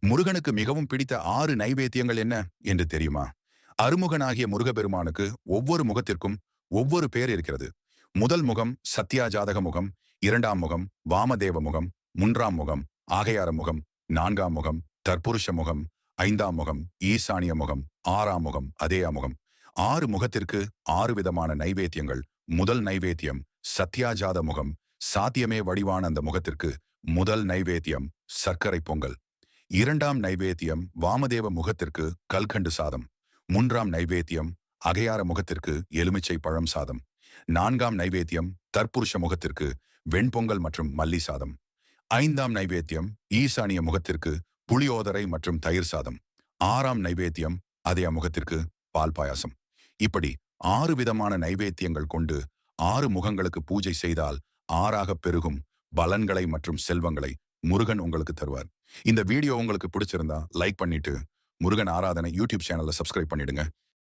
முருகனுக்கு மிகவும் பிடித்த 6 நைவேத்தியங்கள் என்ன என்று தெரியுமா? அருமுகனாகிய முருகபெருமானுக்கு ஒவ்வொரு முகத்திற்கும் ஒவ்வொரு பேர் இருக்கிறது. முதல் முகம் சத்யாஜாதக முகம், 2ஆம் முகம் வாமதேவ முகம், 3ஆம் முகம் ஆகையார முகம், 4ஆம் முகம் தற்புருஷ முகம், 5ஆம் முகம் ஈசானிய முகம், 6ஆம் முகம் அதேயா முகம். 6 முகத்திற்கு 6 விதமான நைவேத்தியங்கள். முதல் நைவேத்தியம் சத்யாஜாத முகம். சாத்தியமே வடிவான அந்த முகத்திற்கு முதல் நைவேத்தியம் சர்க்கரை பொங்கல். 2ஆம் நைவேத்தியம் வாமதேவ முகத்திற்கு கல்கண்டு சாதம். 3ஆம் நைவேத்தியம் அகையார முகத்திற்கு எலுமிச்சை பழம் சாதம். 4ஆம் நைவேத்தியம் தற்புருஷ முகத்திற்கு வெண்பொங்கல் மற்றும் மல்லி சாதம். 5ஆம் நைவேத்தியம் ஈசானிய முகத்திற்கு புளியோதரை மற்றும் தயிர் சாதம். 6ஆம் நைவேத்தியம் அதே முகத்திற்கு பால் பாயாசம். இப்படி 6 விதமான நைவேத்தியங்கள் கொண்டு 6 முகங்களுக்கு பூஜை செய்தால் 6ஆக பெருகும் பலன்களை மற்றும் செல்வங்களை முருகன் உங்களுக்கு தருவார். இந்த வீடியோ உங்களுக்கு பிடிச்சிருந்தா லைக் பண்ணிட்டு முருகன் ஆராதனை யூடியூப் சேனலை சப்ஸ்கிரைப் பண்ணிடுங்க.